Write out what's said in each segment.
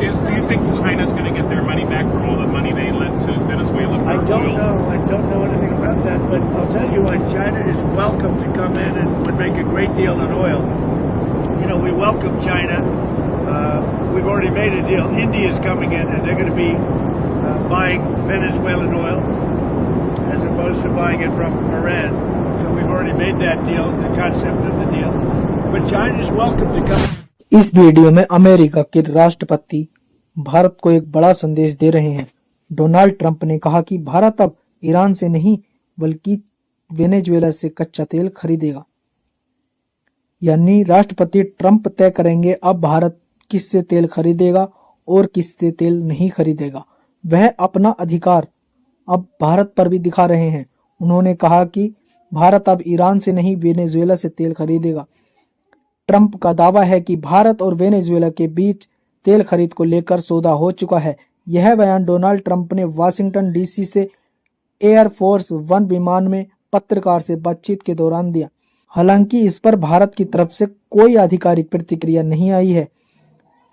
Do you think China's going to get their money back from all the money they lent to Venezuela for I don't oil? know. I don't know anything about that, but I'll tell you what, China is welcome to come in and would make a great deal in oil. You know, we welcome China. We've already made a deal. India is coming in, and they're going to be buying Venezuelan oil as opposed to buying it from Iran. So we've already made that deal, the concept of the deal. But China is welcome to come. इस video में America के राष्ट्रपति भारत को एक बड़ा संदेश दे रहे हैं। डोनाल्ड ट्रंप ने कहा कि भारत अब ईरान से नहीं बल्कि वेनेजुएला से कच्चा तेल खरीदेगा। यानी राष्ट्रपति ट्रंप तय करेंगे अब भारत किससे तेल खरीदेगा और किससे तेल नहीं खरीदेगा। वह अपना अधिकार अब भारत पर भी दिखा रहे हैं। उन्होंने कहा कि भारत अब ईरान से नहीं वेनेजुएला से तेल खरीदेगा। ट्रंप का दावा है कि भारत और वेनेजुएला के बीच तेल खरीद को लेकर सौदा हो चुका है। यह बयान डोनाल्ड ट्रंप ने वाशिंगटन डीसी से एयरफोर्स वन विमान में पत्रकार से बातचीत के दौरान दिया। हालांकि इस पर भारत की तरफ से कोई आधिकारिक प्रतिक्रिया नहीं आई है।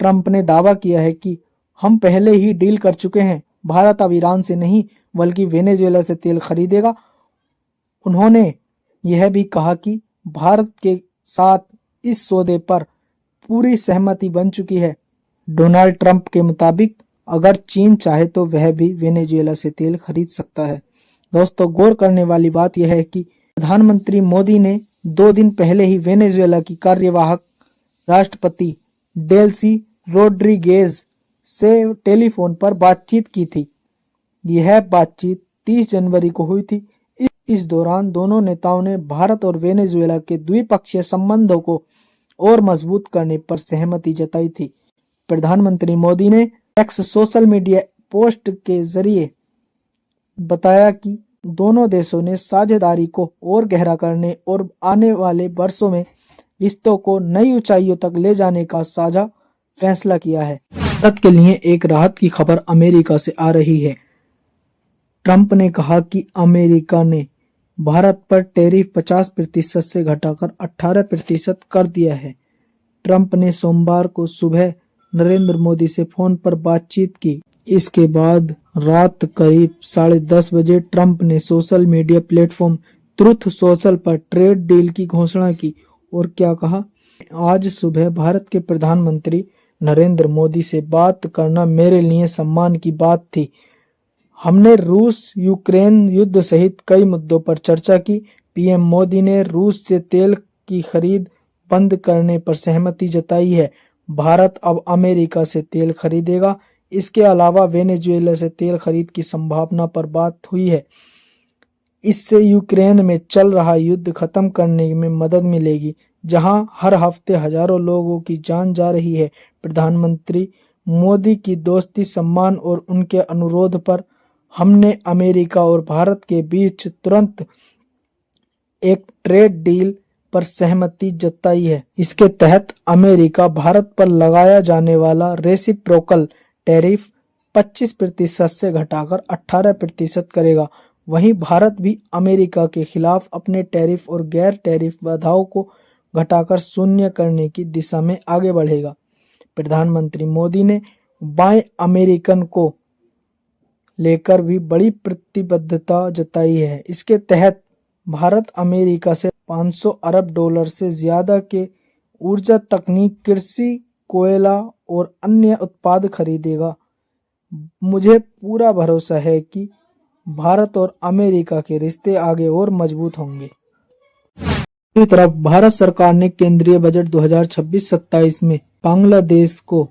ट्रंप ने दावा किया है कि हम पहले ही डील कर चुके हैं। भारत अब ईरान से नहीं बल्कि वेनेजुएला से तेल खरीदेगा। उन्होंने यह भी कहा कि भारत के साथ इस सौदे पर पूरी सहमति बन चुकी है। डोनाल्ड ट्रंप के मुताबिक अगर चीन चाहे तो वह भी वेनेजुएला से तेल खरीद सकता है। दोस्तों, गौर करने वाली बात यह है कि प्रधानमंत्री मोदी ने 2 दिन पहले ही वेनेजुएला की कार्यवाहक राष्ट्रपति डेल्सी रोड्रिगेज से टेलीफोन पर बातचीत की थी। यह बातचीत 30 जनवरी को हुई थी। इस दौरान दोनों नेताओं ने भारत और वेनेजुएला के द्विपक्षीय संबंधों को और मजबूत करने पर सहमति जताई थी। प्रधानमंत्री मोदी ने एक्स सोशल मीडिया पोस्ट के जरिए बताया कि दोनों देशों ने साझेदारी को और गहरा करने और आने वाले वर्षों में रिश्तों को नई ऊंचाइयों तक ले जाने का साझा फैसला किया है। भारत के लिए एक राहत की खबर अमेरिका से आ रही है। ट्रंप ने कहा कि अमेरिका ने भारत पर टैरिफ 50% से घटाकर 18% कर दिया है। ट्रंप ने सोमवार को सुबह नरेंद्र मोदी से फोन पर बातचीत की। इसके बाद रात करीब 10:30 बजे ट्रंप ने social media platform truth social पर ट्रेड डील की घोषणा की और क्या कहा, आज सुबह भारत के प्रधानमंत्री नरेंद्र मोदी से बात करना मेरे लिए सम्मान की बात थी। हमने रूस यूक्रेन युद्ध सहित कई मुद्दों पर चर्चा की। पीएम मोदी ने रूस से तेल की खरीद बंद करने पर सहमति जताई है। भारत अब अमेरिका से तेल खरीदेगा। इसके अलावा वेनेजुएला से तेल खरीद की संभावना पर बात हुई है। इससे यूक्रेन में चल रहा युद्ध खत्म करने में मदद मिलेगी, जहां हर हफ्ते हजारों लोगों की जान जा रही है। प्रधानमंत्री मोदी की दोस्ती, सम्मान और उनके अनुरोध पर हमने अमेरिका और भारत के बीच तुरंत एक ट्रेड डील पर सहमति जताई है। इसके तहत अमेरिका भारत पर लगाया जाने वाला रेसिप्रोकल टैरिफ 25% से घटाकर 18% करेगा। वहीं भारत भी अमेरिका के खिलाफ अपने टैरिफ और गैर टैरिफ बाधाओं को घटाकर शून्य करने की दिशा में आगे बढ़ेगा। प्रधानमंत्री मोदी ने बाय अमेरिकन को लेकर भी बड़ी प्रतिबद्धता जताई है। इसके तहत भारत अमेरिका से $500 अरब से ज्यादा के ऊर्जा तकनीक, कृषि, कोयला और अन्य उत्पाद खरीदेगा। मुझे पूरा भरोसा है कि भारत और अमेरिका के रिश्ते आगे और मजबूत होंगे। दूसरी तरफ भारत सरकार ने केंद्रीय बजट 2026-27 में बांग्लादेश को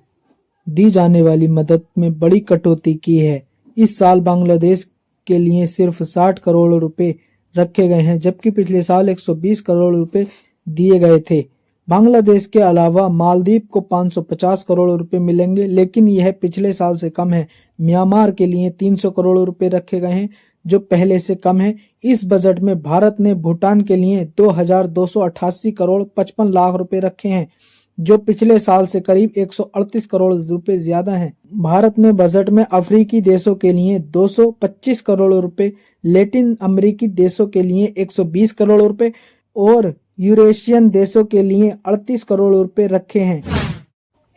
दी जाने वाली मदद में बड़ी कटौती की है। इस साल बांग्लादेश के लिए सिर्फ 60 करोड़ रुपए रखे गए हैं, जबकि पिछले साल 120 करोड़ रुपए दिए गए थे। बांग्लादेश के अलावा मालदीव को 550 करोड़ रुपए मिलेंगे, लेकिन यह पिछले साल से कम है। म्यांमार के लिए 300 करोड़ रुपए रखे गए हैं, जो पहले से कम है। इस बजट में भारत ने भूटान के लिए 2288 करोड़ 55 लाख रुपए रखे हैं, जो पिछले साल से करीब 138 करोड़ रुपए ज्यादा हैं। भारत ने बजट में अफ्रीकी देशों के लिए 225 करोड़ रुपए, लैटिन अमेरिकी देशों के लिए 120 करोड़ रुपए और यूरेशियन देशों के लिए 38 करोड़ रुपए रखे हैं।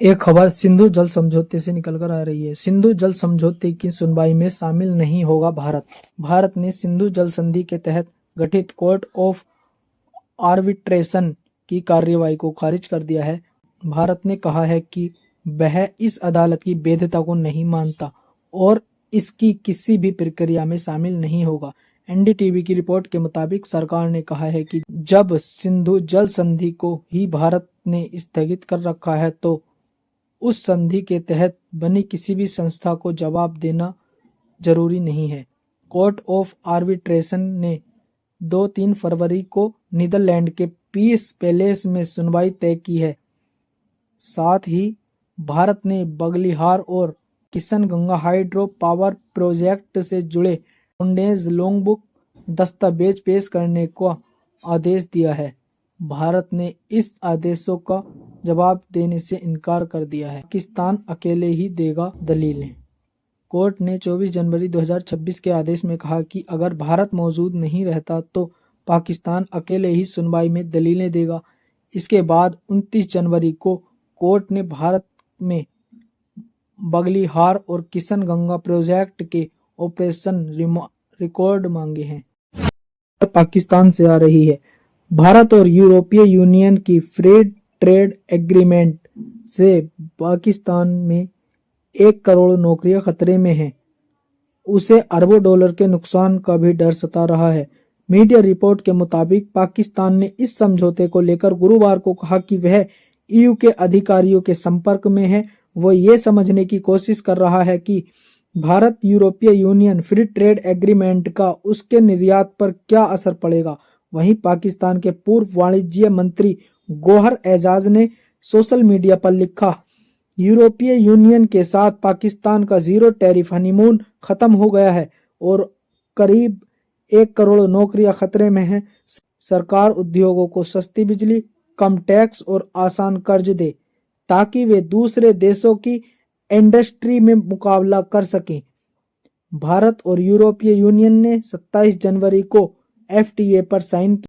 एक खबर सिंधु जल समझौते से निकलकर आ रही है। सिंधु जल समझौते की सुनवाई में शामिल नहीं होगा भारत। भारत ने सिंधु जल संधि के तहत गठित कोर्ट ऑफ आर्बिट्रेशन की कार्यवाही को खारिज कर दिया है। भारत ने कहा है कि वह इस अदालत की वैधता को नहीं मानता और इसकी किसी भी प्रक्रिया में शामिल नहीं होगा। एनडीटीवी की रिपोर्ट के मुताबिक सरकार ने कहा है कि जब सिंधु जल संधि को ही भारत ने स्थगित कर रखा है तो उस संधि के तहत बनी किसी भी संस्था को जवाब देना जरूरी नहीं है। कोर्ट ऑफ आर्बिट्रेशन ने 2-3 फरवरी को नीदरलैंड के पीस पैलेस में सुनवाई तय की है। साथ ही भारत ने बगलिहार और किशनगंगा हाइड्रो पावर प्रोजेक्ट से जुड़े ओंडेज लॉन्गबुक दस्तावेज पेश करने का आदेश दिया है। भारत ने इस आदेशों का जवाब देने से इनकार कर दिया है। पाकिस्तान अकेले ही देगा दलीलें। कोर्ट ने 24 जनवरी 2026 के आदेश में कहा कि अगर भारत मौजूद नहीं रहता तो पाकिस्तान अकेले ही सुनवाई में दलीलें देगा। इसके बाद 29 जनवरी को कोर्ट ने भारत में बगलिहार और किशनगंगा प्रोजेक्ट के ऑपरेशन रिकॉर्ड मांगे हैं। पाकिस्तान से आ रही है। भारत और यूरोपीय यूनियन की फ्री ट्रेड एग्रीमेंट से पाकिस्तान में 1 करोड़ नौकरियां खतरे में हैं। उसे अरबों डॉलर के नुकसान का भी डर सता रहा है। मीडिया रिपोर्ट के मुताबिक पाकिस्तान ने इस समझौते को लेकर गुरुवार को कहा कि वह ईयू के अधिकारियों के संपर्क में है। वो ये समझने की कोशिश कर रहा है कि भारत यूरोपीय यूनियन फ्री ट्रेड एग्रीमेंट का उसके निर्यात पर क्या असर पड़ेगा। वहीं पाकिस्तान के पूर्व वाणिज्य मंत्री गौहर एजाज ने सोशल मीडिया पर लिखा, यूरोपीय यूनियन के साथ पाकिस्तान का जीरो टैरिफ हनीमून खत्म हो गया है और करीब 1 करोड़ नौकरियां खतरे में हैं। सरकार उद्योगों को सस्ती बिजली, कम टैक्स और आसान कर्ज दे ताकि वे दूसरे देशों की इंडस्ट्री में मुकाबला कर सकें। भारत और यूरोपीय यूनियन ने 27 जनवरी को एफटीए पर साइन